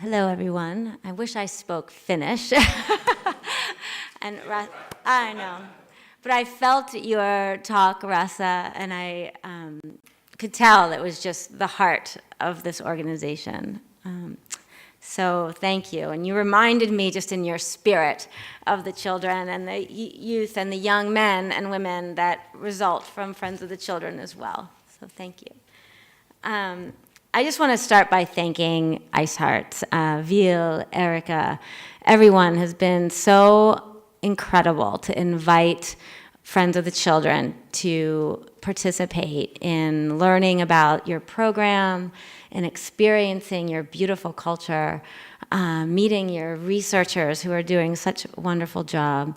Hello, everyone. I wish I spoke Finnish. And I know. But I felt your talk, Rasa, and I could tell it was just the heart of this organization. So thank you. And you reminded me just in your spirit of the children and the youth and the young men and women that result from Friends of the Children as well. So thank you. I just want to start by thanking Ice Hearts, Veal, Erica. Everyone has been so incredible to invite Friends of the Children to participate in learning about your program and experiencing your beautiful culture, meeting your researchers who are doing such a wonderful job,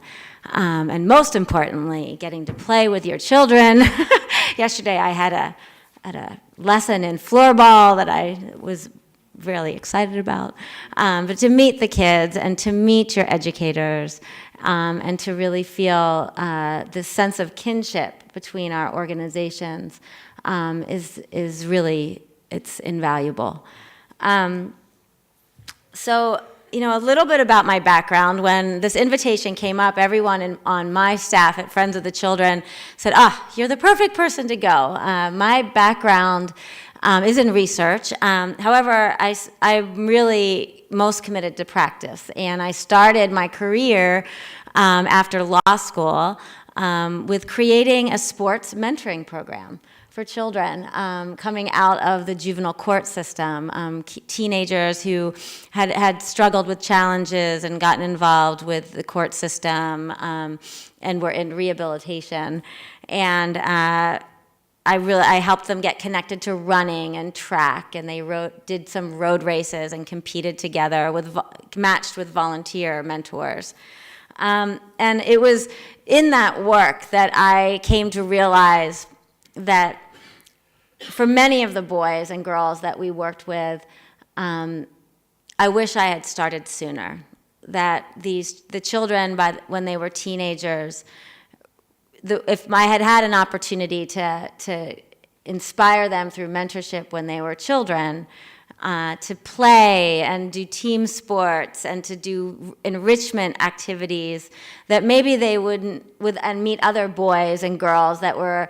and most importantly, getting to play with your children. Yesterday I had a lesson in floorball that I was really excited about, but to meet the kids and to meet your educators and to really feel this sense of kinship between our organizations is really, it's invaluable. So, you know, a little bit about my background. When this invitation came up, everyone on my staff at Friends of the Children said, you're the perfect person to go. My background is in research. However, I'm really most committed to practice. And I started my career after law school with creating a sports mentoring program for children coming out of the juvenile court system, teenagers who had struggled with challenges and gotten involved with the court system and were in rehabilitation. And I helped them get connected to running and track, and they did some road races and competed together matched with volunteer mentors. And it was in that work that I came to realize that for many of the boys and girls that we worked with, I wish I had started sooner. That the children, when they were teenagers, if I had had an opportunity to inspire them through mentorship when they were children, to play and do team sports and to do enrichment activities, that maybe they wouldn't, and meet other boys and girls that were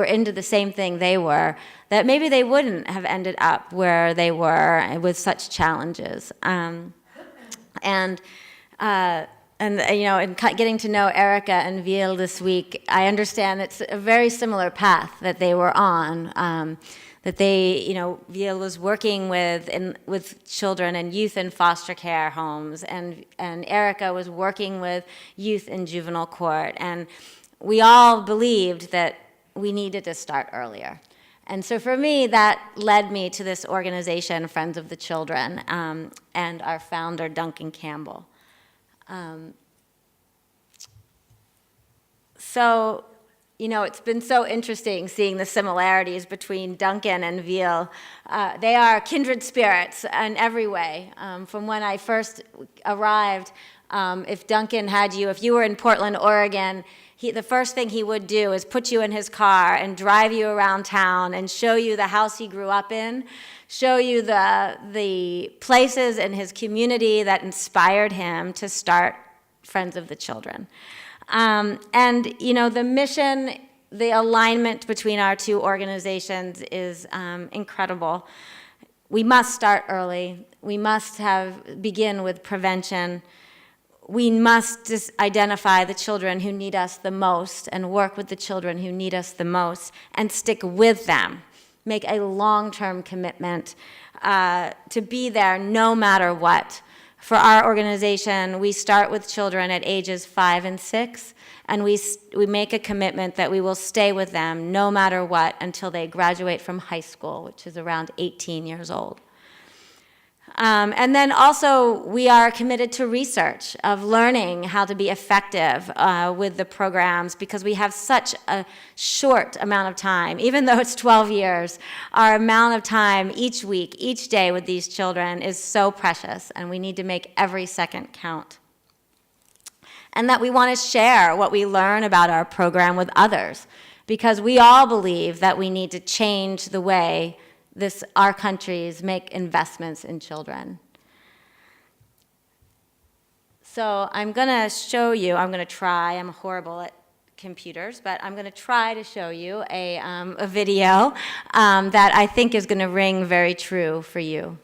into the same thing they were, that maybe they wouldn't have ended up where they were with such challenges. And you know, in getting to know Erica and Veal this week, I understand it's a very similar path that they were on. That they, you know, Veal was working with children and youth in foster care homes, and Erica was working with youth in juvenile court, and we all believed that we needed to start earlier. And so for me, that led me to this organization, Friends of the Children, and our founder, Duncan Campbell. So, you know, it's been so interesting seeing the similarities between Duncan and Veal. They are kindred spirits in every way. From when I first arrived, if Duncan had you, if you were in Portland, Oregon, the first thing he would do is put you in his car and drive you around town and show you the house he grew up in, show you the places in his community that inspired him to start Friends of the Children. And, you know, the mission, the alignment between our two organizations is incredible. We must start early. We must begin with prevention. We must identify the children who need us the most and work with the children who need us the most and stick with them. Make a long-term commitment to be there no matter what. For our organization, we start with children at ages 5 and 6, and we make a commitment that we will stay with them no matter what until they graduate from high school, which is around 18 years old. And then also, we are committed to research, of learning how to be effective with the programs, because we have such a short amount of time. Even though it's 12 years, our amount of time each week, each day with these children is so precious, and we need to make every second count. And that we want to share what we learn about our program with others, because we all believe that we need to change the way our countries make investments in children. So I'm going to show you, I'm going to try, I'm horrible at computers, but I'm going to try to show you a video that I think is going to ring very true for you.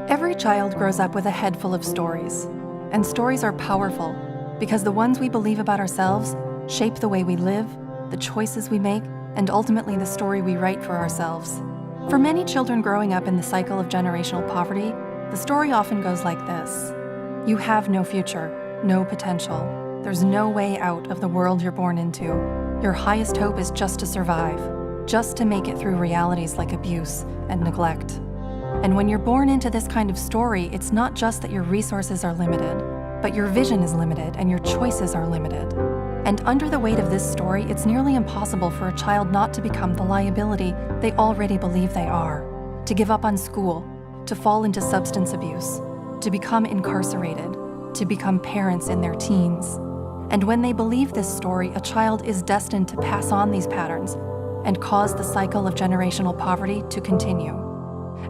Every child grows up with a head full of stories, and stories are powerful because the ones we believe about ourselves shape the way we live, the choices we make, and ultimately the story we write for ourselves. For many children growing up in the cycle of generational poverty, the story often goes like this. You have no future, no potential. There's no way out of the world you're born into. Your highest hope is just to survive, just to make it through realities like abuse and neglect. And when you're born into this kind of story, it's not just that your resources are limited, but your vision is limited and your choices are limited. And under the weight of this story, it's nearly impossible for a child not to become the liability they already believe they are, to give up on school, to fall into substance abuse, to become incarcerated, to become parents in their teens. And when they believe this story, a child is destined to pass on these patterns and cause the cycle of generational poverty to continue.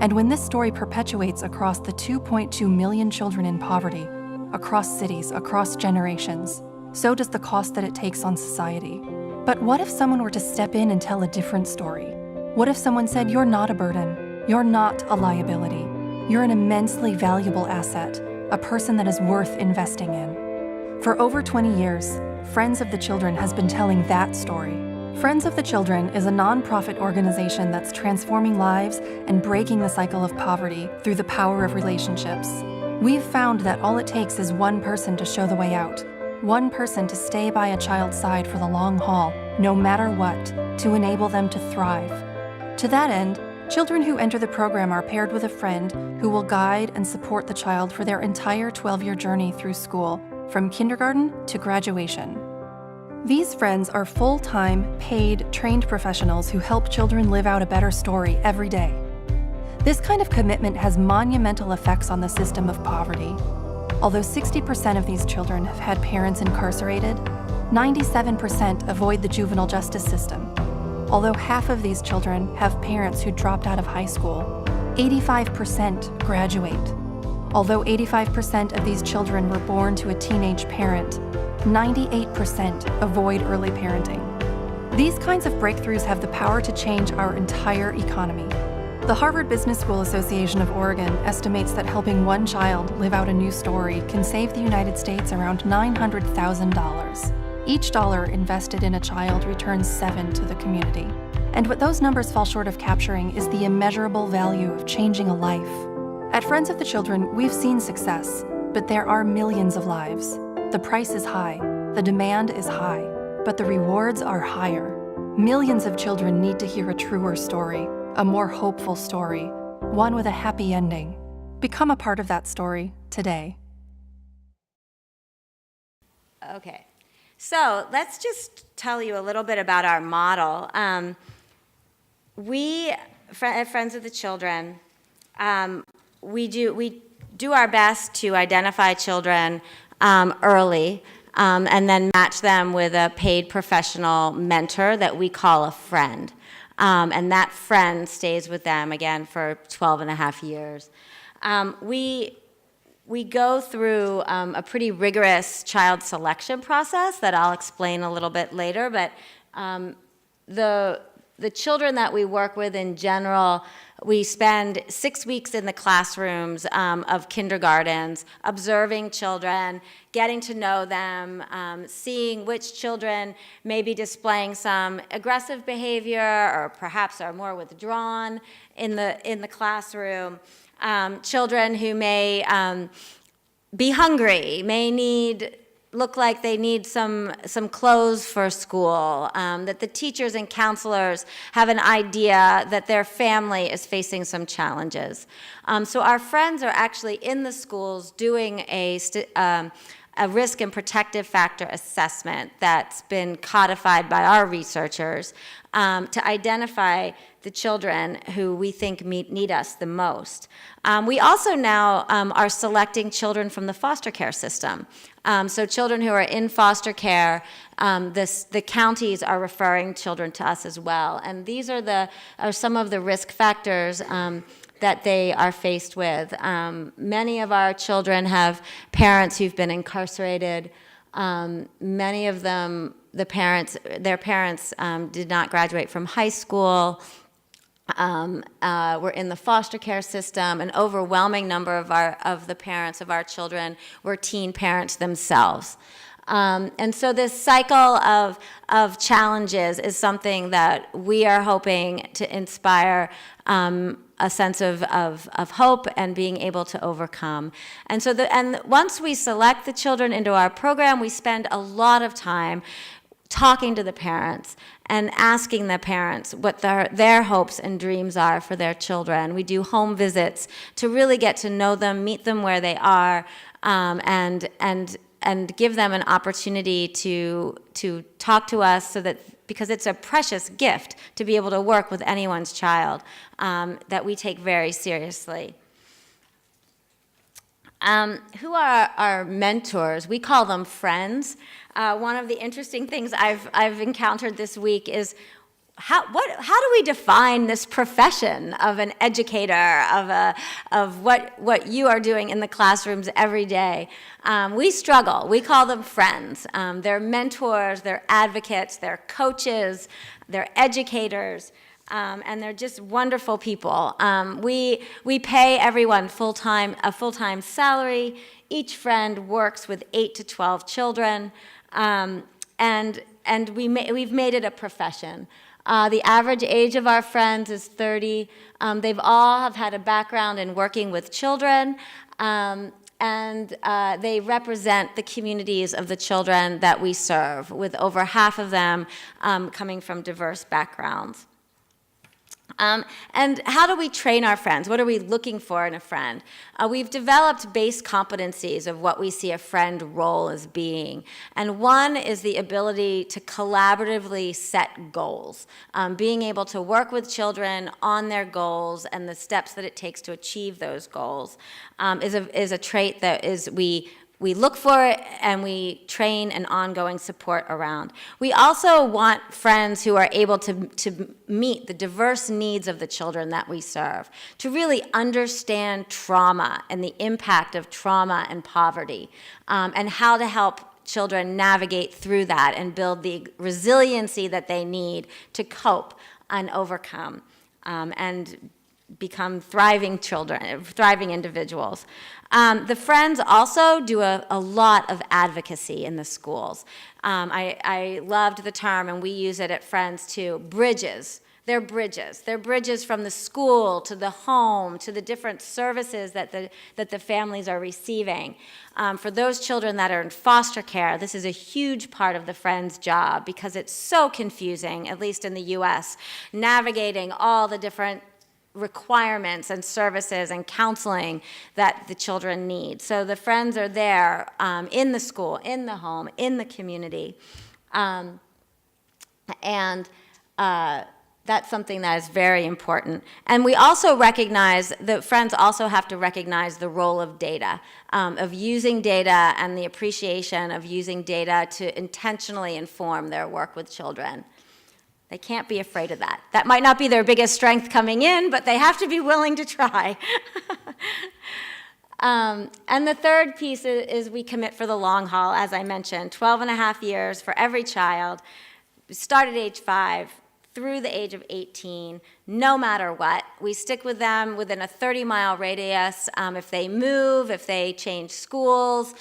And when this story perpetuates across the 2.2 million children in poverty, across cities, across generations, so does the cost that it takes on society. But what if someone were to step in and tell a different story? What if someone said, you're not a burden, you're not a liability, you're an immensely valuable asset, a person that is worth investing in? For over 20 years, Friends of the Children has been telling that story. Friends of the Children is a nonprofit organization that's transforming lives and breaking the cycle of poverty through the power of relationships. We've found that all it takes is one person to show the way out, one person to stay by a child's side for the long haul, no matter what, to enable them to thrive. To that end, children who enter the program are paired with a friend who will guide and support the child for their entire 12-year journey through school, from kindergarten to graduation. These friends are full-time, paid, trained professionals who help children live out a better story every day. This kind of commitment has monumental effects on the system of poverty. Although 60% of these children have had parents incarcerated, 97% avoid the juvenile justice system. Although half of these children have parents who dropped out of high school, 85% graduate. Although 85% of these children were born to a teenage parent, 98% avoid early parenting. These kinds of breakthroughs have the power to change our entire economy. The Harvard Business School Association of Oregon estimates that helping one child live out a new story can save the United States around $900,000. Each dollar invested in a child returns 7 to the community. And what those numbers fall short of capturing is the immeasurable value of changing a life. At Friends of the Children, we've seen success, but there are millions of lives. The price is high, the demand is high, but the rewards are higher. Millions of children need to hear a truer story, a more hopeful story, one with a happy ending. Become a part of that story today. Okay, so let's just tell you a little bit about our model. We, at Friends of the Children, we do our best to identify children early and then match them with a paid professional mentor that we call a friend. And that friend stays with them, again, for 12 and a half years. We go through a pretty rigorous child selection process that I'll explain a little bit later, but the children that we work with in general, we spend 6 weeks in the classrooms of kindergartens, observing children, getting to know them, seeing which children may be displaying some aggressive behavior or perhaps are more withdrawn in the classroom. Children who may be hungry, may look like they need some clothes for school, that the teachers and counselors have an idea that their family is facing some challenges. So our friends are actually in the schools doing a risk and protective factor assessment that's been codified by our researchers to identify the children who we think need us the most. We also now are selecting children from the foster care system. So children who are in foster care, the counties are referring children to us as well. And these are some of the risk factors that they are faced with. Many of our children have parents who've been incarcerated. Many of them, their parents did not graduate from high school. Were in the foster care system. An overwhelming number of the parents of our children were teen parents themselves. And so this cycle of challenges is something that we are hoping to inspire a sense of hope and being able to overcome. And so once we select the children into our program, we spend a lot of time talking to the parents and asking the parents what their hopes and dreams are for their children. We do home visits to really get to know them, meet them where they are, and give them an opportunity to talk to us, so that, because it's a precious gift to be able to work with anyone's child, that we take very seriously. Who are our mentors? We call them friends. One of the interesting things I've encountered this week is how do we define this profession of an educator, of what you are doing in the classrooms every day? We struggle. We call them friends. They're mentors, they're advocates, they're coaches, they're educators. And they're just wonderful people. We pay everyone a full-time salary. Each friend works with 8 to 12 children, and we've made it a profession. The average age of our friends is 30. They've all have had a background in working with children, and they represent the communities of the children that we serve, with over half of them coming from diverse backgrounds. And how do we train our friends? What are we looking for in a friend? We've developed base competencies of what we see a friend role as being. And one is the ability to collaboratively set goals. Being able to work with children on their goals and the steps that it takes to achieve those goals is a trait that we look for it, and we train an ongoing support around. We also want friends who are able to meet the diverse needs of the children that we serve, to really understand trauma and the impact of trauma and poverty, and how to help children navigate through that and build the resiliency that they need to cope and overcome, and become thriving children, thriving individuals. The friends also do a lot of advocacy in the schools. I loved the term, and we use it at Friends too, bridges. They're bridges. They're bridges from the school to the home to the different services that the families are receiving. For those children that are in foster care, this is a huge part of the Friends' job, because it's so confusing, at least in the U.S., navigating all the different requirements and services and counseling that the children need. So the friends are there in the school, in the home, in the community. That's something that is very important. And we also recognize that friends also have to recognize the role of data, of using data and the appreciation of using data to intentionally inform their work with children. They can't be afraid of that. That might not be their biggest strength coming in, but they have to be willing to try. And the third piece is we commit for the long haul, as I mentioned, 12 and a half years for every child. We start at age 5, through the age of 18, no matter what. We stick with them within a 30-mile radius. If they move, if they change schools,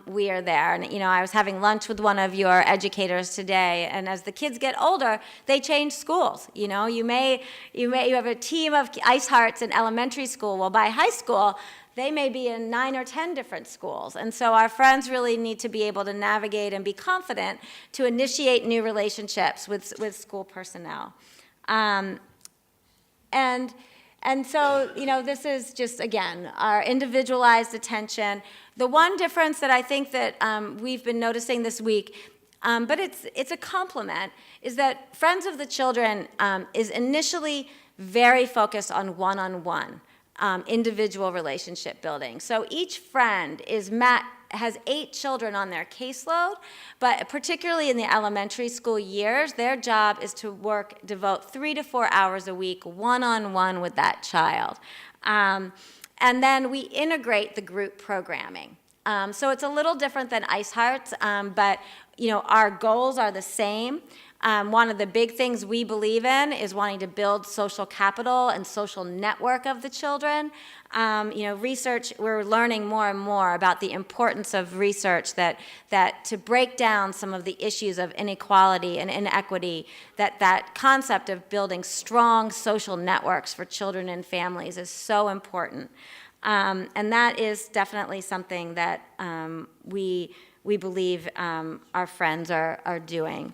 we are there. And I was having lunch with one of your educators today, and as the kids get older, they change schools. You have a team of Ice Hearts in elementary school. Well, by high school, they may be in 9 or 10 different schools. And so our friends really need to be able to navigate and be confident to initiate new relationships with school personnel. And so, this is just, again, our individualized attention. The one difference that I think that we've been noticing this week, but it's a compliment, is that Friends of the Children is initially very focused on one-on-one. individual relationship building. So each friend has 8 children on their caseload, but particularly in the elementary school years, their job is to devote 3 to 4 hours a week, one-on-one with that child. And then we integrate the group programming. So it's a little different than Ice Hearts, but our goals are the same. One of the big things we believe in is wanting to build social capital and social network of the children. Research, we're learning more and more about the importance of research that to break down some of the issues of inequality and inequity, that concept of building strong social networks for children and families is so important. And that is definitely something that we believe our friends are doing.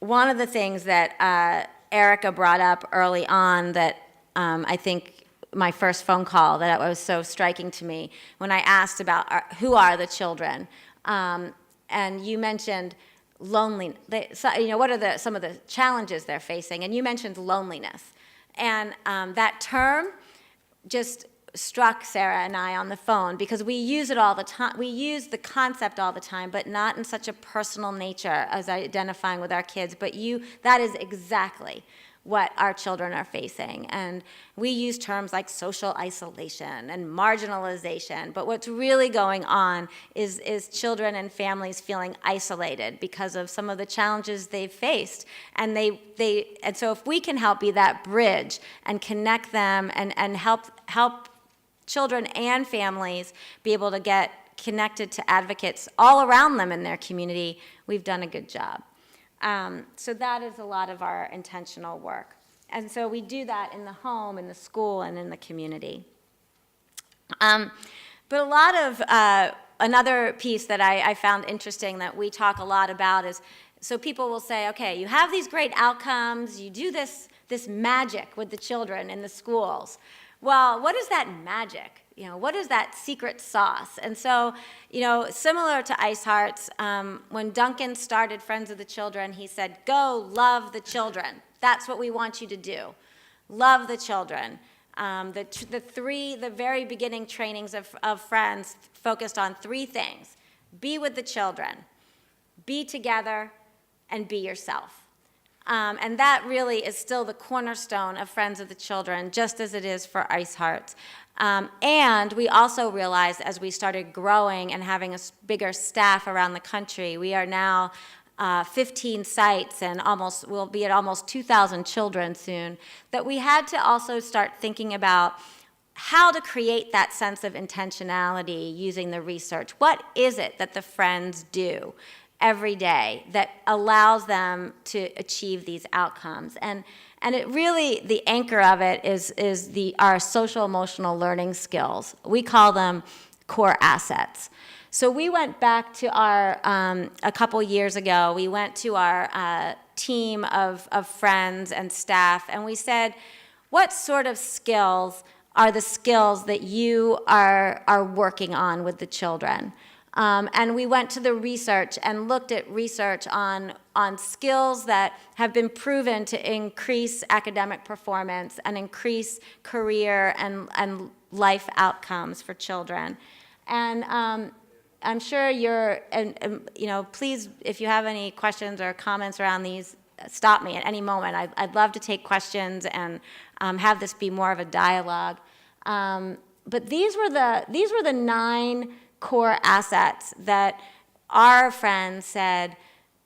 One of the things that Erica brought up early on that I think my first phone call that was so striking to me when I asked about who are the children, and you mentioned loneliness. What are some of the challenges they're facing? And you mentioned loneliness, and that term just struck Sarah and I on the phone because we use it all the time. We use the concept all the time, but not in such a personal nature as identifying with our kids. But that is exactly what our children are facing. And we use terms like social isolation and marginalization, but what's really going on is children and families feeling isolated because of some of the challenges they've faced. And and so if we can help be that bridge and connect them and help children and families be able to get connected to advocates all around them in their community, we've done a good job. So that is a lot of our intentional work. And so we do that in the home, in the school, and in the community. But a lot of, another piece that I found interesting that we talk a lot about is, so people will say, okay, you have these great outcomes, you do this magic with the children in the schools. Well, what is that magic? What is that secret sauce? And so, similar to Ice Hearts, when Duncan started Friends of the Children, he said, go love the children. That's what we want you to do. Love the children. The very beginning trainings of Friends focused on 3 things. Be with the children, be together, and be yourself. And that really is still the cornerstone of Friends of the Children, just as it is for Ice Hearts. And we also realized as we started growing and having a bigger staff around the country, we are now 15 sites and we'll be at almost 2,000 children soon, that we had to also start thinking about how to create that sense of intentionality using the research. What is it that the Friends do every day that allows them to achieve these outcomes? And it really, the anchor of it is our social emotional learning skills. We call them core assets. So we went back to a couple years ago, we went to our team of friends and staff, and we said, what sort of skills are the skills that you are working on with the children? And we went to the research and looked at research on skills that have been proven to increase academic performance and increase career and life outcomes for children. And I'm sure please, if you have any questions or comments around these, stop me at any moment. I'd love to take questions and have this be more of a dialogue. But these were the 9 core assets that our friends said,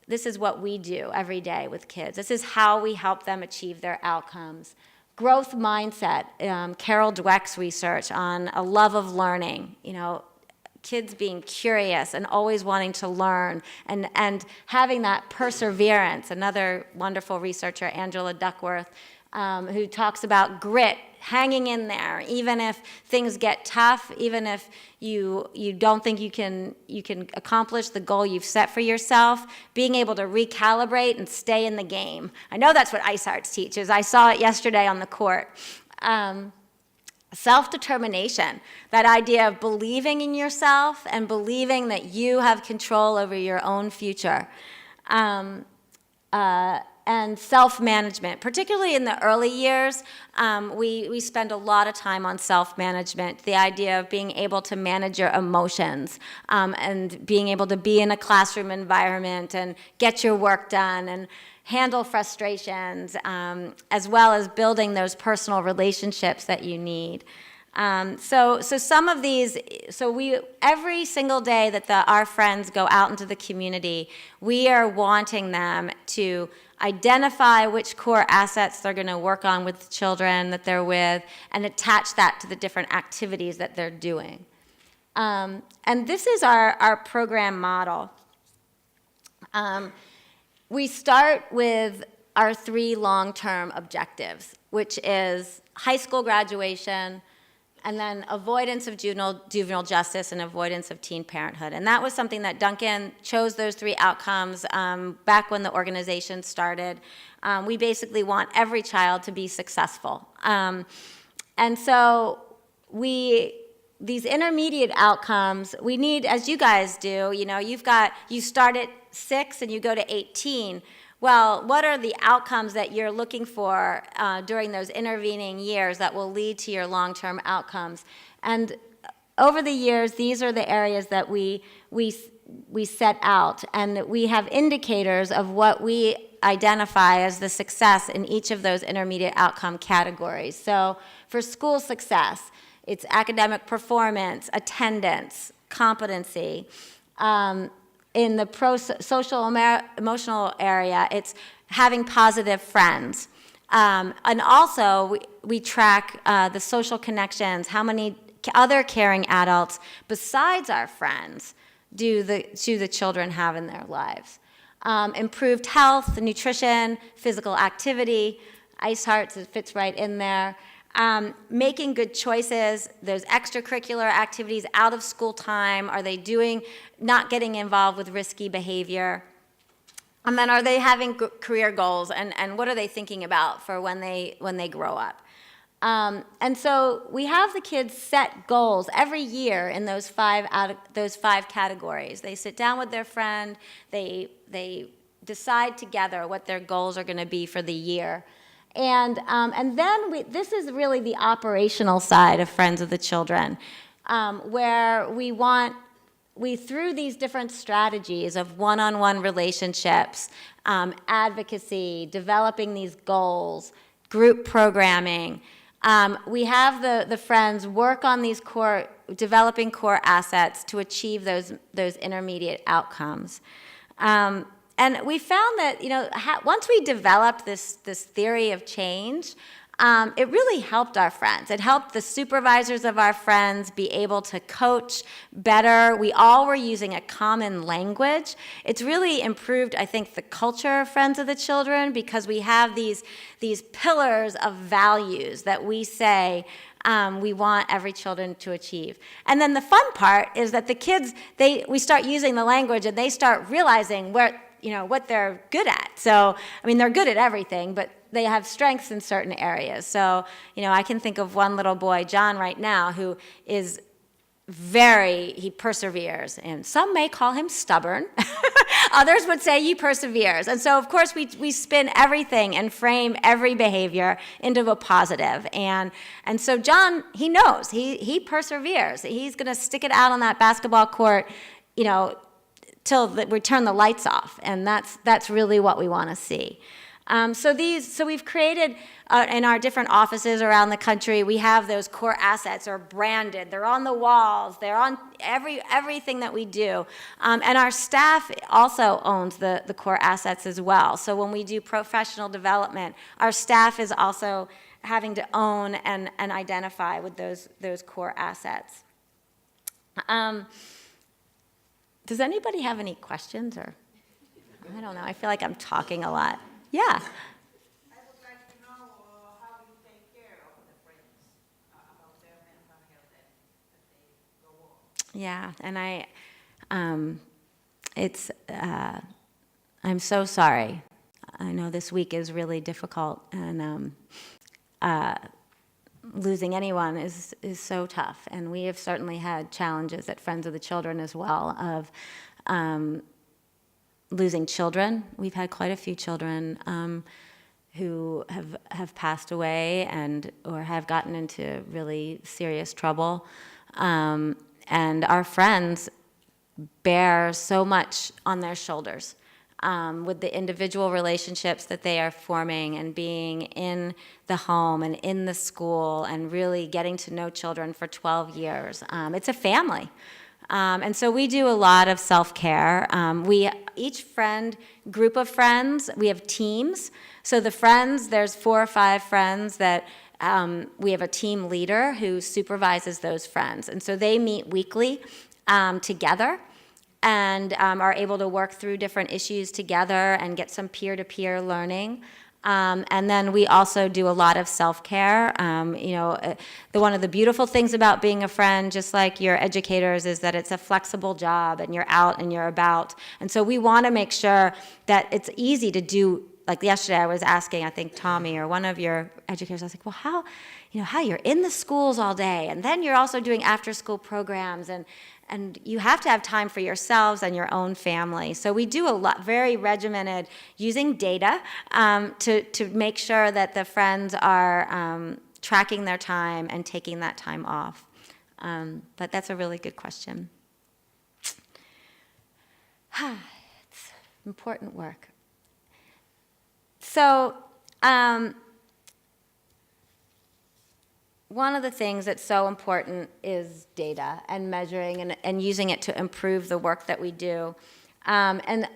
this is what we do every day with kids. This is how we help them achieve their outcomes. Growth mindset, Carol Dweck's research on a love of learning, kids being curious and always wanting to learn and having that perseverance. Another wonderful researcher, Angela Duckworth, who talks about grit, hanging in there, even if things get tough, even if you don't think you can accomplish the goal you've set for yourself, being able to recalibrate and stay in the game. I know that's what Ice Hearts teaches. I saw it yesterday on the court. Self-determination, that idea of believing in yourself and believing that you have control over your own future. and self-management. Particularly in the early years, we spend a lot of time on self-management, the idea of being able to manage your emotions and being able to be in a classroom environment and get your work done and handle frustrations, as well as building those personal relationships that you need. So some of these, every single day that our friends go out into the community, we are wanting them to identify which core assets they're going to work on with the children that they're with and attach that to the different activities that they're doing. And this is our program model. We start with our 3 long-term objectives, which is high school graduation, and then avoidance of juvenile justice and avoidance of teen parenthood. And that was something that Duncan chose, those 3 outcomes back when the organization started. We basically want every child to be successful. And so these intermediate outcomes, we need, as you guys do, you start at 6 and you go to 18. Well, what are the outcomes that you're looking for during those intervening years that will lead to your long-term outcomes? And over the years, these are the areas that we set out, and we have indicators of what we identify as the success in each of those intermediate outcome categories. So for school success, it's academic performance, attendance, competency. In the social emotional area, it's having positive friends. And also, we track the social connections, how many other caring adults besides our friends do the children have in their lives. Improved health, nutrition, physical activity, Ice Hearts, it fits right in there. Making good choices, those extracurricular activities out of school time, are they not getting involved with risky behavior? And then are they having career goals, and what are they thinking about for when they grow up? And so we have the kids set goals every year in those 5 categories. They sit down with their friend, they decide together what their goals are going to be for the year. And then this is really the operational side of Friends of the Children, where we through these different strategies of one-on-one relationships, advocacy, developing these goals, group programming, we have the friends work on these developing core assets to achieve those intermediate outcomes. And we found that, once we developed this theory of change, it really helped our friends. It helped the supervisors of our friends be able to coach better. We all were using a common language. It's really improved, I think, the culture of Friends of the Children, because we have these pillars of values that we say we want every children to achieve. And then the fun part is that the kids, we start using the language and they start realizing what they're good at. So, they're good at everything, but they have strengths in certain areas. So, I can think of one little boy, John, right now, who is he perseveres. And some may call him stubborn. Others would say he perseveres. And so, of course, we spin everything and frame every behavior into a positive. And so John, he knows. He perseveres. He's going to stick it out on that basketball court, till we turn the lights off, and that's really what we want to see. So we've created in our different offices around the country, we have those core assets are branded. They're on the walls. They're on everything that we do. And our staff also owns the core assets as well. So when we do professional development, our staff is also having to own and identify with those core assets. Does anybody have any questions, or I don't know, I feel like I'm talking a lot. Yeah. I would like to know how you take care of the friends, about their mental health as they go on. Yeah, and I'm so sorry. I know this week is really difficult, and losing anyone is so tough, and we have certainly had challenges at Friends of the Children as well of losing children. We've had quite a few children who have passed away or have gotten into really serious trouble. And our friends bear so much on their shoulders with the individual relationships that they are forming and being in the home and in the school and really getting to know children for 12 years. It's a family. And so we do a lot of self-care. Each group of friends, we have teams. So the friends, there's 4 or 5 friends that we have a team leader who supervises those friends. And so they meet weekly together and are able to work through different issues together and get some peer-to-peer learning. And then we also do a lot of self-care. One of the beautiful things about being a friend, just like your educators, is that it's a flexible job and you're out and you're about. And so we want to make sure that it's easy to do. Like yesterday I was asking, I think Tommy or one of your educators, I was like, well, how you're in the schools all day and then you're also doing after-school programs and you have to have time for yourselves and your own family. So we do a lot, very regimented, using data to make sure that the friends are tracking their time and taking that time off. But that's a really good question. It's important work. So one of the things that's so important is data and measuring and using it to improve the work that we do. And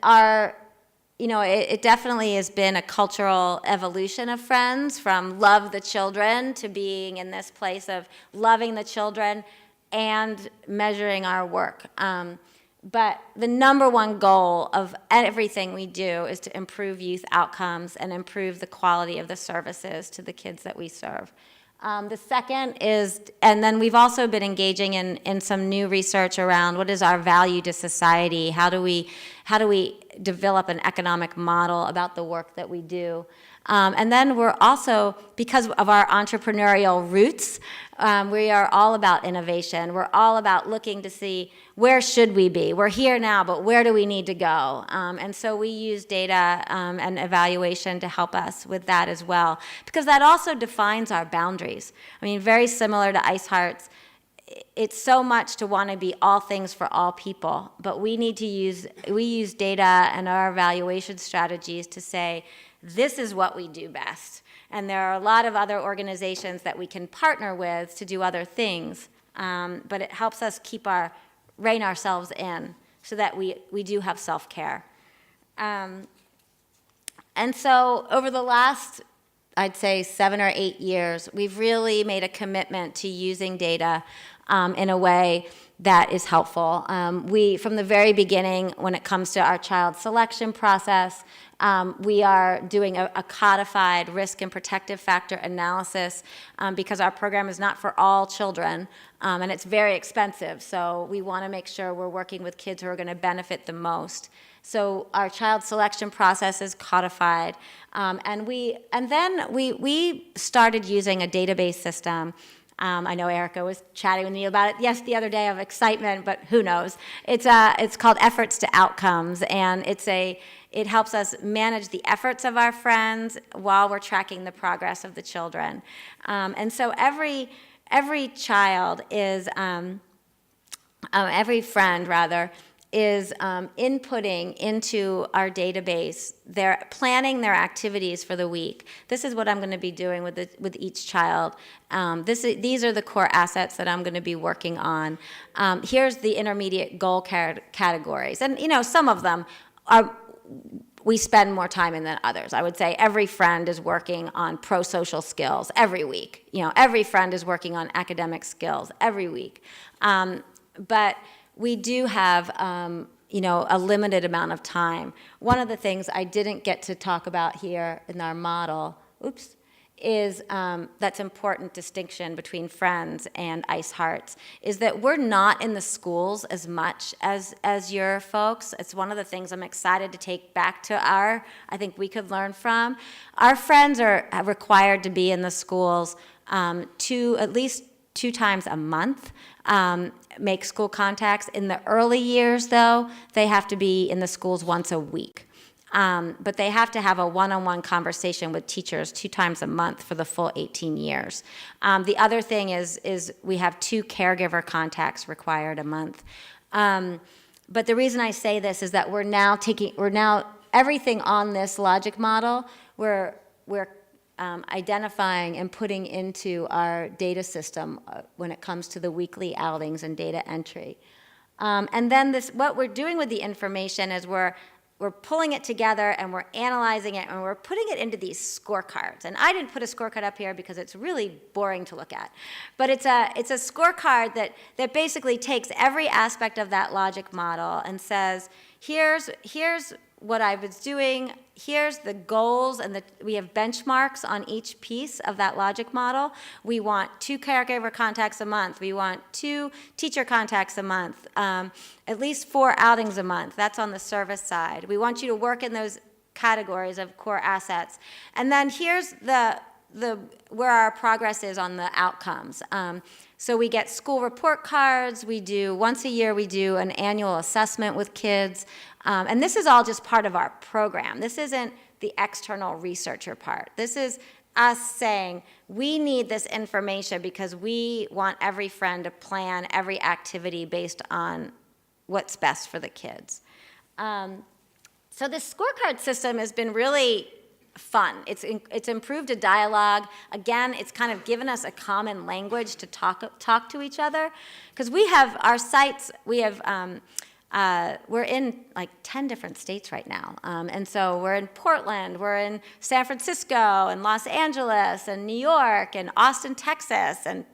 it definitely has been a cultural evolution of Friends, from love the children to being in this place of loving the children and measuring our work. But the number one goal of everything we do is to improve youth outcomes and improve the quality of the services to the kids that we serve. The second is, and then we've also been engaging in some new research around what is our value to society? How do we develop an economic model about the work that we do? And then we're also, because of our entrepreneurial roots, we are all about innovation. We're all about looking to see, where should we be? We're here now, but where do we need to go? And so we use data and evaluation to help us with that as well, because that also defines our boundaries. I mean, very similar to Ice Hearts, it's so much to want to be all things for all people, but we use data and our evaluation strategies to say, this is what we do best. And there are a lot of other organizations that we can partner with to do other things, but it helps us rein ourselves in so that we do have self-care. And so over the last, I'd say 7 or 8 years, we've really made a commitment to using data in a way that is helpful. From the very beginning, when it comes to our child selection process, we are doing a codified risk and protective factor analysis because our program is not for all children, and it's very expensive. So we want to make sure we're working with kids who are going to benefit the most. So our child selection process is codified, and then we started using a database system. I know Erica was chatting with me about it, the other day, of excitement, but who knows? It's called Efforts to Outcomes, and it helps us manage the efforts of our friends while we're tracking the progress of the children. And so every child is, every friend rather, is inputting into our database. They're planning their activities for the week. This is what I'm going to be doing with each child. These are the core assets that I'm going to be working on. Here's the intermediate goal categories. And, some of them we spend more time in than others. I would say every friend is working on pro-social skills every week. Every friend is working on academic skills every week. But we do have, a limited amount of time. One of the things I didn't get to talk about here in our model, is that's important distinction between Friends and Ice Hearts, is that we're not in the schools as much as your folks. It's one of the things I'm excited to take back to I think we could learn from. Our friends are required to be in the schools at least 2 times a month make school contacts. In the early years, though, they have to be in the schools once a week. But they have to have a one-on-one conversation with teachers 2 times a month for the full 18 years. The other thing is we have 2 caregiver contacts required a month. But the reason I say this is that we're now everything on this logic model, we're identifying and putting into our data system when it comes to the weekly outings and data entry. And then what we're doing with the information is we're pulling it together and we're analyzing it and we're putting it into these scorecards. And I didn't put a scorecard up here because it's really boring to look at. But it's a scorecard that basically takes every aspect of that logic model and says, here's what I was doing, here's the goals, and we have benchmarks on each piece of that logic model. We want 2 caregiver contacts a month. We want 2 teacher contacts a month, at least 4 outings a month. That's on the service side. We want you to work in those categories of core assets. And then here's where our progress is on the outcomes. So we get school report cards. Once a year, we do an annual assessment with kids. And this is all just part of our program. This isn't the external researcher part. This is us saying, we need this information because we want every friend to plan every activity based on what's best for the kids. So this scorecard system has been really fun. It's improved a dialogue. Again, it's kind of given us a common language to talk to each other. Because we have our sites, we're in like 10 different states right now. And so we're in Portland, we're in San Francisco, and Los Angeles, and New York, and Austin, Texas, and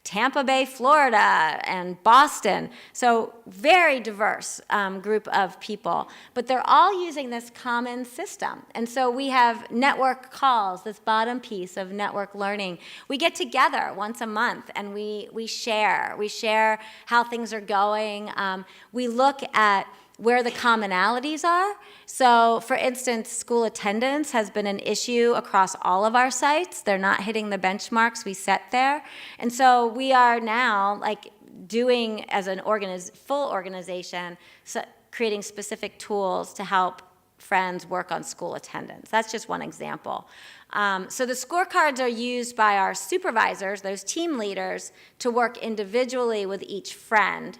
Tampa Bay, Florida, and Boston. So very diverse group of people. But they're all using this common system. And so we have network calls, this bottom piece of network learning. We get together once a month and we share. We share how things are going. We look at where the commonalities are. So, for instance, school attendance has been an issue across all of our sites. They're not hitting the benchmarks we set there. And so we are now doing as an full organization, creating specific tools to help friends work on school attendance. That's just one example. So the scorecards are used by our supervisors, those team leaders, to work individually with each friend.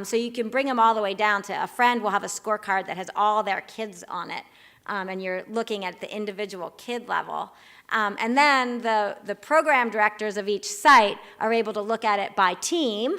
So you can bring them all the way down to a friend will have a scorecard that has all their kids on it, and you're looking at the individual kid level. And then the program directors of each site are able to look at it by team.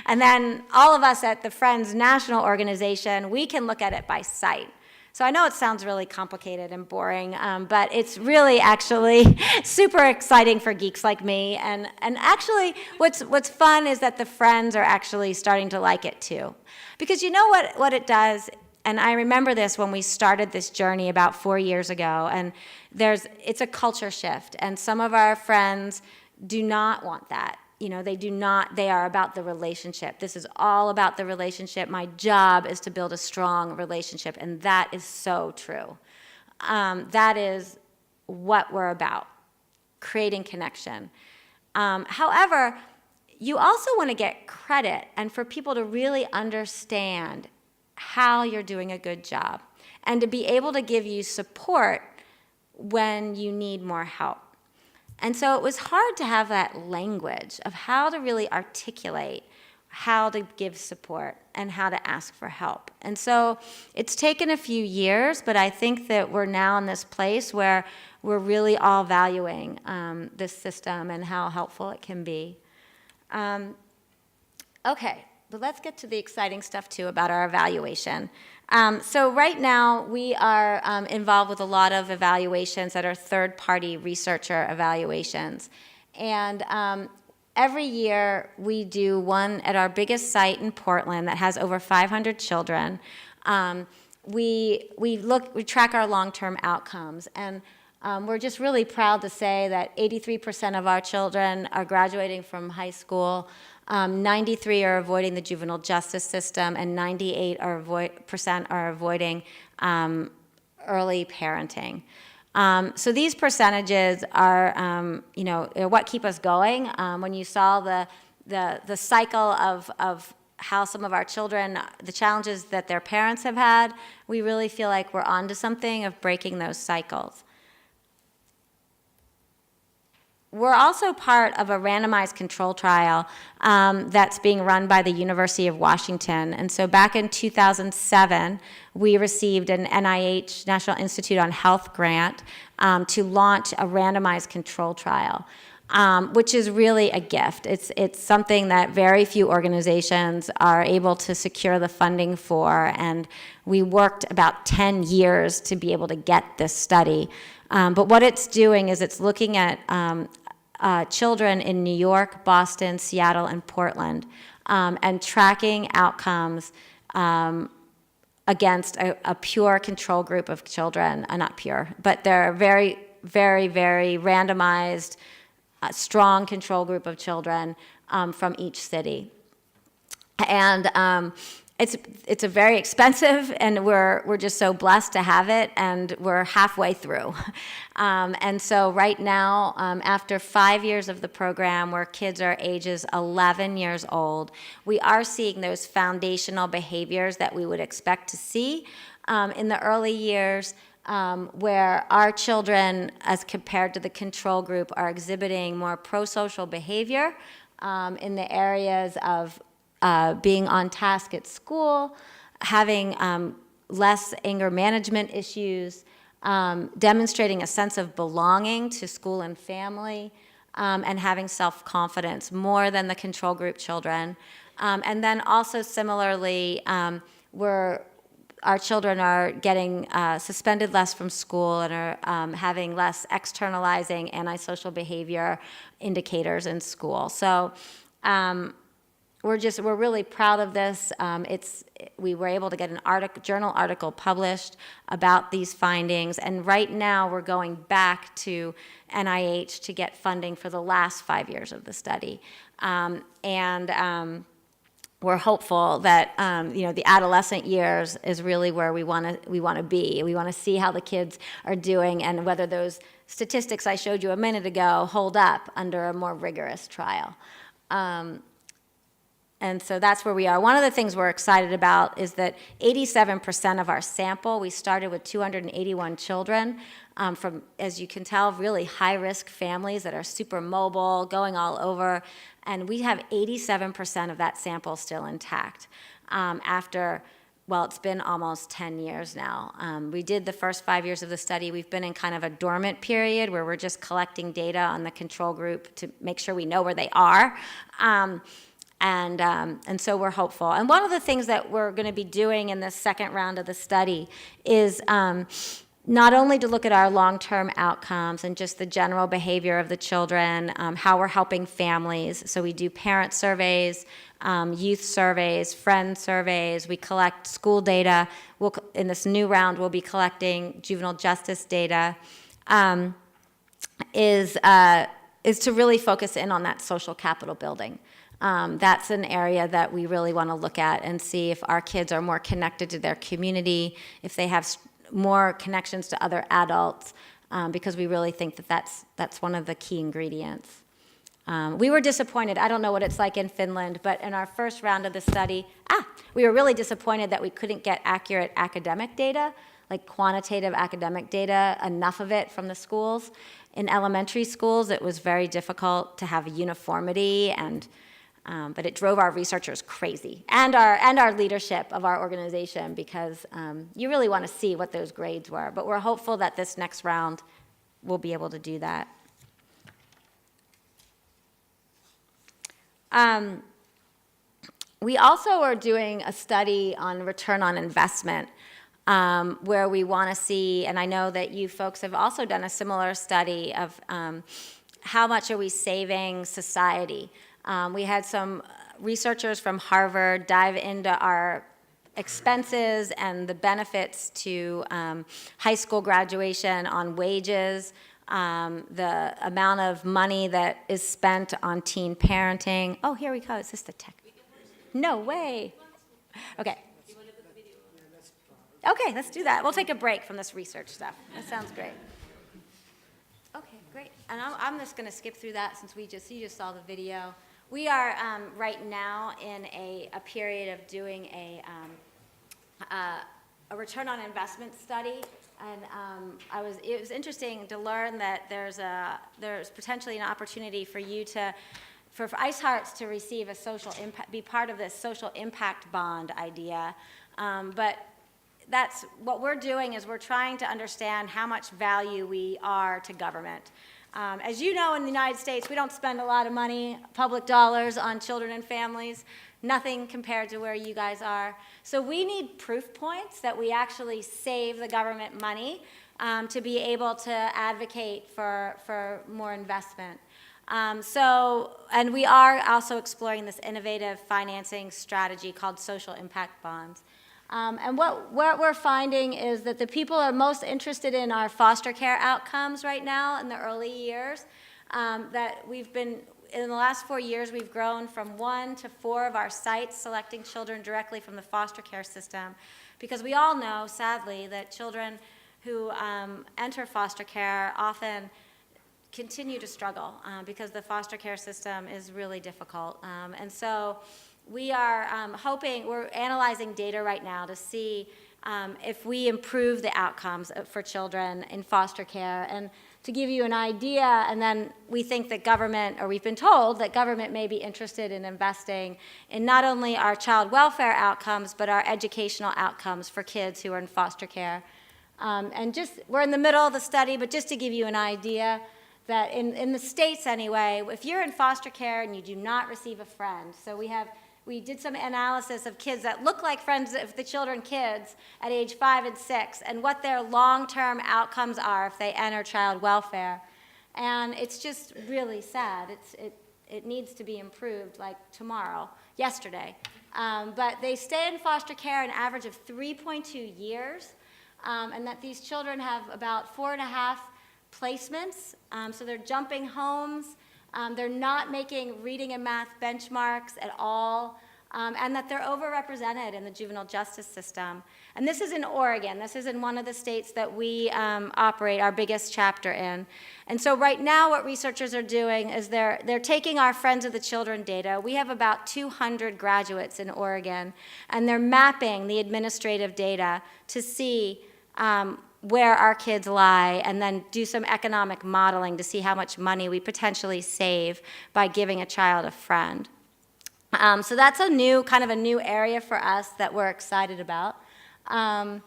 And then all of us at the Friends National Organization, we can look at it by site. So I know it sounds really complicated and boring, but it's really actually super exciting for geeks like me. And actually, what's fun is that the friends are actually starting to like it too. Because you know what it does? And I remember this when we started this journey about 4 years ago, and it's a culture shift. And some of our friends do not want that. They are about the relationship. This is all about the relationship. My job is to build a strong relationship, and that is so true. That is what we're about, creating connection. However, you also want to get credit and for people to really understand how you're doing a good job and to be able to give you support when you need more help. And so it was hard to have that language of how to really articulate how to give support and how to ask for help. And so it's taken a few years, but I think that we're now in this place where we're really all valuing this system and how helpful it can be. Okay, but let's get to the exciting stuff too about our evaluation. So right now we are involved with a lot of evaluations that are third-party researcher evaluations. And every year we do one at our biggest site in Portland that has over 500 children. We track our long-term outcomes, and we're just really proud to say that 83% of our children are graduating from high school. 93 are avoiding the juvenile justice system, and 98% are avoiding early parenting. So these percentages are, are what keep us going. When you saw the cycle of how some of our children, the challenges that their parents have had, we really feel like we're onto something of breaking those cycles. We're also part of a randomized control trial that's being run by the University of Washington. And so back in 2007, we received an NIH, National Institute on Health grant, to launch a randomized control trial, which is really a gift. It's something that very few organizations are able to secure the funding for, and we worked about 10 years to be able to get this study. But what it's doing is it's looking at children in New York, Boston, Seattle, and Portland, and tracking outcomes against a pure control group of children. Not pure, but they're very, very, very randomized, strong control group of children from each city. And it's a very expensive, and we're just so blessed to have it, and we're halfway through. And so right now, after 5 years of the program, where kids are ages 11 years old, we are seeing those foundational behaviors that we would expect to see in the early years, where our children, as compared to the control group, are exhibiting more pro-social behavior in the areas of being on task at school, having less anger management issues, demonstrating a sense of belonging to school and family, and having self-confidence more than the control group children. And then also similarly, our children are getting suspended less from school and are having less externalizing antisocial behavior indicators in school. So we're really proud of this. We were able to get an journal article published about these findings, and right now we're going back to NIH to get funding for the last 5 years of the study. We're hopeful that the adolescent years is really where we want to be. We want to see how the kids are doing and whether those statistics I showed you a minute ago hold up under a more rigorous trial. And so that's where we are. One of the things we're excited about is that 87% of our sample, we started with 281 children from, as you can tell, really high-risk families that are super mobile, going all over, and we have 87% of that sample still intact after, well, it's been almost 10 years now. We did the first 5 years of the study. We've been in kind of a dormant period where we're just collecting data on the control group to make sure we know where they are. And so we're hopeful. And one of the things that we're going to be doing in this second round of the study is not only to look at our long-term outcomes and just the general behavior of the children, how we're helping families. So we do parent surveys, youth surveys, friend surveys. We collect school data. In this new round, we'll be collecting juvenile justice data. Is to really focus in on that social capital building. That's an area that we really want to look at and see if our kids are more connected to their community, if they have more connections to other adults, because we really think that that's one of the key ingredients. We were disappointed. I don't know what it's like in Finland, but in our first round of the study, we were really disappointed that we couldn't get accurate academic data, like quantitative academic data, enough of it from the schools. In elementary schools, it was very difficult to have a uniformity, but it drove our researchers crazy, and our leadership of our organization, because you really want to see what those grades were. But we're hopeful that this next round we'll be able to do that. We also are doing a study on return on investment, where we want to see, and I know that you folks have also done a similar study of how much are we saving society. We had some researchers from Harvard dive into our expenses and the benefits to high school graduation on wages, the amount of money that is spent on teen parenting. Oh, here we go. Is this the tech? No way. Okay. Okay, let's do that. We'll take a break from this research stuff. That sounds great. Great, and I'm just going to skip through that since you just saw the video. We are right now in a period of doing a return on investment study, and it was interesting to learn that there's potentially an opportunity for you for Ice Hearts to receive a social impact, be part of this social impact bond idea, but that's what we're doing is we're trying to understand how much value we are to government. As you know, in the United States, we don't spend a lot of money, public dollars, on children and families, nothing compared to where you guys are. So we need proof points that we actually save the government money to be able to advocate for more investment. And we are also exploring this innovative financing strategy called social impact bonds. And what we're finding is that the people are most interested in our foster care outcomes right now in the early years. In the last 4 years, we've grown from 1 to 4 of our sites selecting children directly from the foster care system, because we all know, sadly, that children who enter foster care often continue to struggle because the foster care system is really difficult. And so we are we're analyzing data right now to see if we improve the outcomes for children in foster care. And to give you an idea, and then we think that we've been told that government may be interested in investing in not only our child welfare outcomes, but our educational outcomes for kids who are in foster care. We're in the middle of the study, but just to give you an idea, that in the States anyway, if you're in foster care and you do not receive a friend, so we did some analysis of kids that look like friends of the children kids at age 5 and 6 and what their long-term outcomes are if they enter child welfare. And it's just really sad. It needs to be improved like yesterday. But they stay in foster care an average of 3.2 years, and that these children have about 4.5 placements, so they're jumping homes, they're not making reading and math benchmarks at all, and that they're overrepresented in the juvenile justice system. And this is in Oregon. This is in one of the states that we operate our biggest chapter in. And so right now what researchers are doing is they're taking our Friends of the Children data. We have about 200 graduates in Oregon, and they're mapping the administrative data to see where our kids lie, and then do some economic modeling to see how much money we potentially save by giving a child a friend. So that's a new area for us that we're excited about. And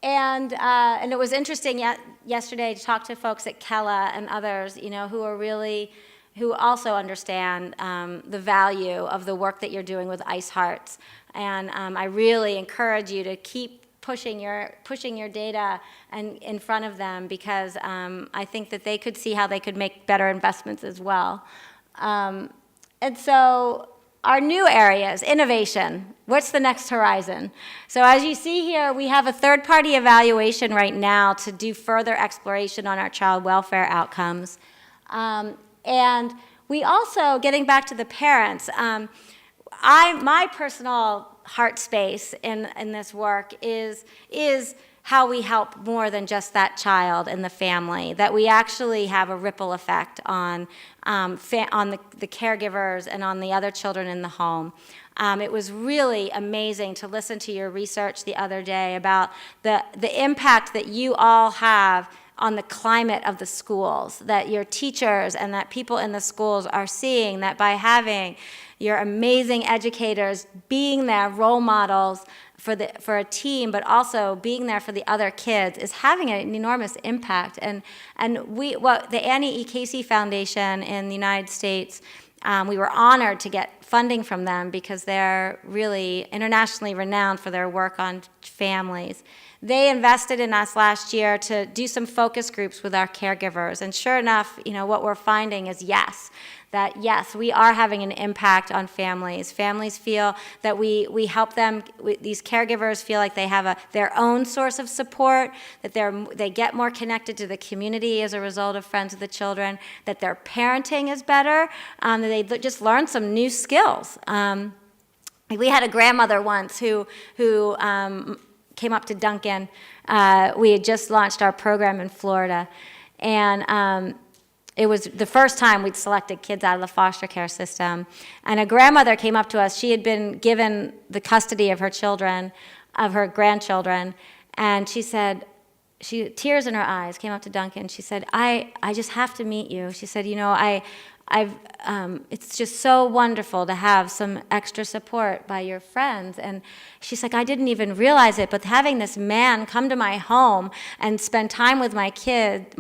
it was interesting yesterday to talk to folks at Kella and others, who also understand the value of the work that you're doing with Ice Hearts. And I really encourage you to keep pushing your data in front of them, because I think that they could see how they could make better investments as well. And so our new areas, innovation, what's the next horizon? So as you see here, we have a third-party evaluation right now to do further exploration on our child welfare outcomes. And we also, getting back to the parents, my personal heart space in this work is how we help more than just that child and the family, that we actually have a ripple effect on the caregivers and on the other children in the home. It was really amazing to listen to your research the other day about the impact that you all have on the climate of the schools, that your teachers and that people in the schools are seeing that by having your amazing educators being there, role models for a team, but also being there for the other kids, is having an enormous impact. And the Annie E. Casey Foundation in the United States, we were honored to get funding from them because they're really internationally renowned for their work on families. They invested in us last year to do some focus groups with our caregivers. And sure enough, what we're finding is yes, we are having an impact on families. Families feel that we help them, these caregivers feel like they have their own source of support, that they get more connected to the community as a result of Friends of the Children, that their parenting is better, that they just learn some new skills. We had a grandmother once who came up to Duncan. We had just launched our program in Florida. And it was the first time we'd selected kids out of the foster care system. And a grandmother came up to us. She had been given the custody of her children, of her grandchildren, and she said, tears in her eyes, came up to Duncan. She said, I just have to meet you. She said, it's just so wonderful to have some extra support by your friends. And she's like, I didn't even realize it, but having this man come to my home and spend time with my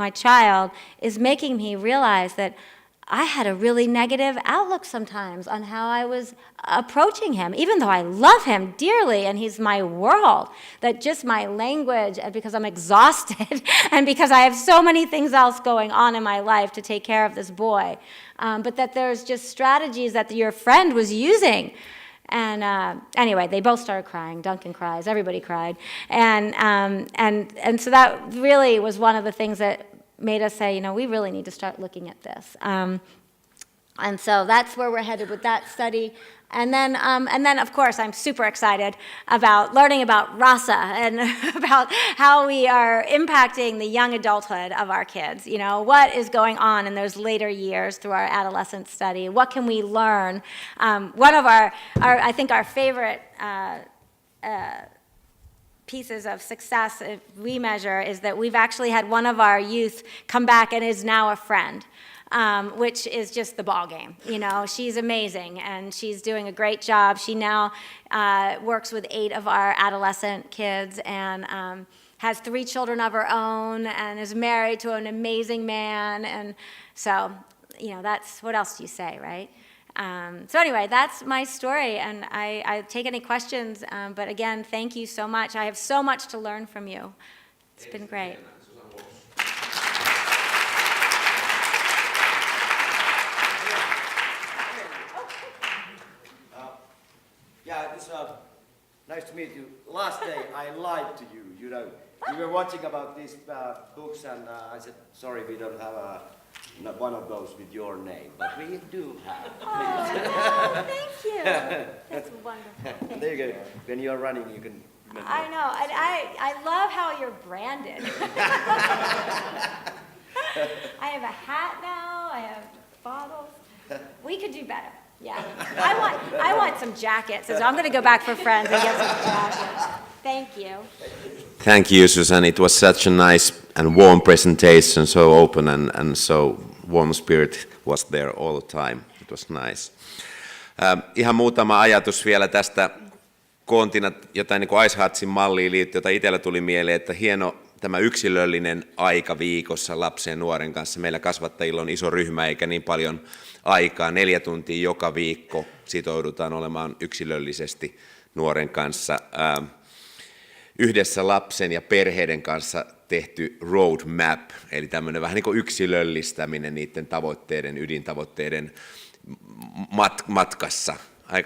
child, is making me realize that I had a really negative outlook sometimes on how I was approaching him, even though I love him dearly and he's my world, that just my language, and because I'm exhausted and because I have so many things else going on in my life to take care of this boy, but that there's just strategies that your friend was using. And anyway, they both started crying. Duncan cries. Everybody cried. And so that really was one of the things that made us say, we really need to start looking at this. And so that's where we're headed with that study. And then, of course, I'm super excited about learning about RASA and about how we are impacting the young adulthood of our kids. What is going on in those later years through our adolescent study? What can we learn? One of I think our favorite pieces of success we measure is that we've actually had one of our youth come back and is now a friend, which is just the ball game. She's amazing and she's doing a great job. She now works with 8 of our adolescent kids and has 3 children of her own and is married to an amazing man. And so, that's, what else do you say, right? So anyway, that's my story, and I take any questions, but again, thank you so much. I have so much to learn from you. It's been great. Yeah, it's nice to meet you. Last day I lied to you, We were watching about these books, and I said, sorry, we don't have not one of those with your name, but we do have. Oh, no, thank you. That's wonderful. There you go. When you're running, you can remember. I know, and I love how you're branded. I have a hat now, I have bottles. We could do better, yeah. I want some jackets, so I'm going to go back for friends and get some jackets. Thank you. Thank you, Susan. It was such a nice and warm presentation, so open and so warm spirit was there all the time. It was nice. Ihan muutama ajatus vielä tästä koontina, jotain niin kuin Ice Heartsin malliin liittyen, jota itsellä tuli mieleen, että hieno tämä yksilöllinen aika viikossa lapsen ja nuoren kanssa. Meillä kasvattajilla on iso ryhmä eikä niin paljon aikaa. 4 tuntia joka viikko sitoudutaan olemaan yksilöllisesti nuoren kanssa. Yhdessä lapsen ja perheiden kanssa tehty roadmap, eli tämmöinen vähän niin kuin yksilöllistäminen niiden tavoitteiden, ydintavoitteiden matkassa.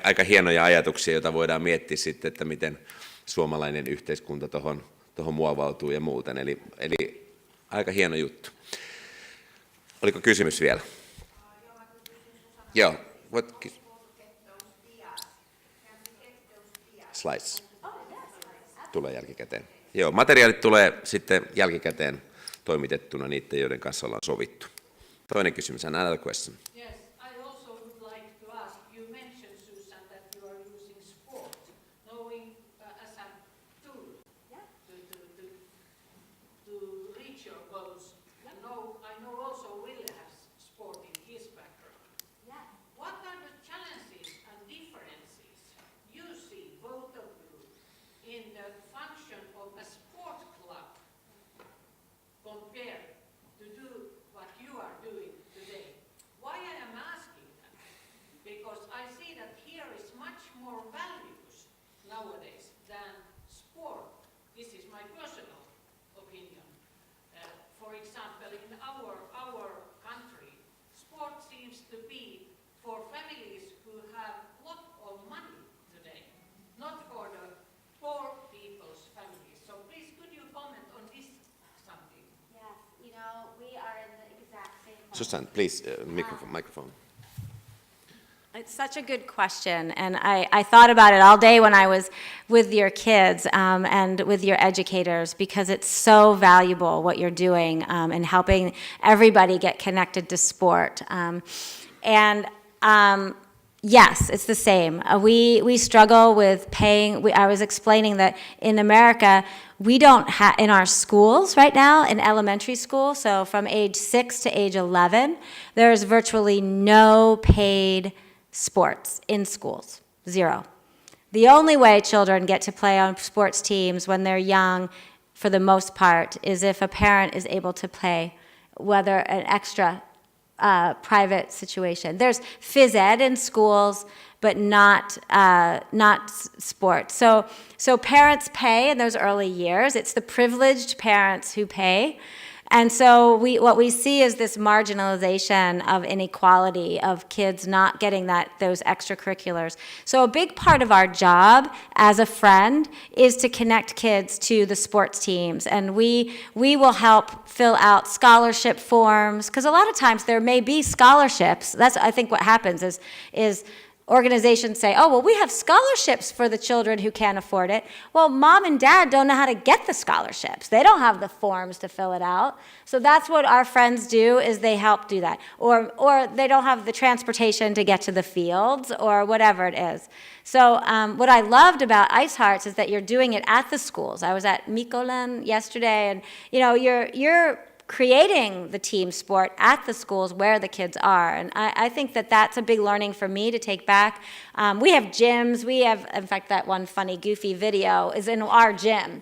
Aika hienoja ajatuksia, joita voidaan miettiä sitten, että miten suomalainen yhteiskunta tuohon muovautuu ja muuten. Eli aika hieno juttu. Oliko kysymys vielä? Joo. Slides. Tulee jälkikäteen. Joo, materiaalit tulee sitten jälkikäteen toimitettuna niiden, joiden kanssa ollaan sovittu. Toinen kysymys, another question. Yes, I also would like to ask, you mentioned, Susan, that you are using sport, knowing as a tool to reach your goals. And I know also Ville has sport in his background. Yeah. What are the challenges and differences you see, both of you, in the function of a sport club compared to do what you are doing today? Why I am asking that? Because I see that here is much more values nowadays than sport. This is my personal opinion. For example, in our country, sport seems to be for families who have a lot of money today, not for the poor people's families. So please, could you comment on this something? Yes, we are in the exact same. Susan, please, microphone. It's such a good question, and I thought about it all day when I was with your kids and with your educators, because it's so valuable what you're doing in helping everybody get connected to sport. Yes, it's the same. We struggle with paying. I was explaining that in America, we don't have, in our schools right now, in elementary school, so from age 6 to age 11, there's virtually no paid sports in schools, 0. The only way children get to play on sports teams when they're young, for the most part, is if a parent is able to pay, whether an extra private situation. There's phys ed in schools, but not sports. So parents pay in those early years. It's the privileged parents who pay. And so what we see is this marginalization of inequality, of kids not getting those extracurriculars. So a big part of our job as a friend is to connect kids to the sports teams. And we will help fill out scholarship forms, because a lot of times there may be scholarships. That's, I think, what happens is organizations say, oh, well, we have scholarships for the children who can't afford it. Well, mom and dad don't know how to get the scholarships. They don't have the forms to fill it out. So that's what our friends do, is they help do that. Or they don't have the transportation to get to the fields, or whatever it is. So what I loved about Ice Hearts is that you're doing it at the schools. I was at Mikkolen yesterday, and you're creating the team sport at the schools where the kids are. And I think that's a big learning for me to take back. We have gyms. We have, in fact, that one funny, goofy video is in our gym.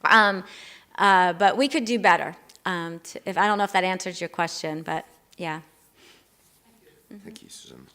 But we could do better. I don't know if that answers your question, but yeah. Thank you, Susan.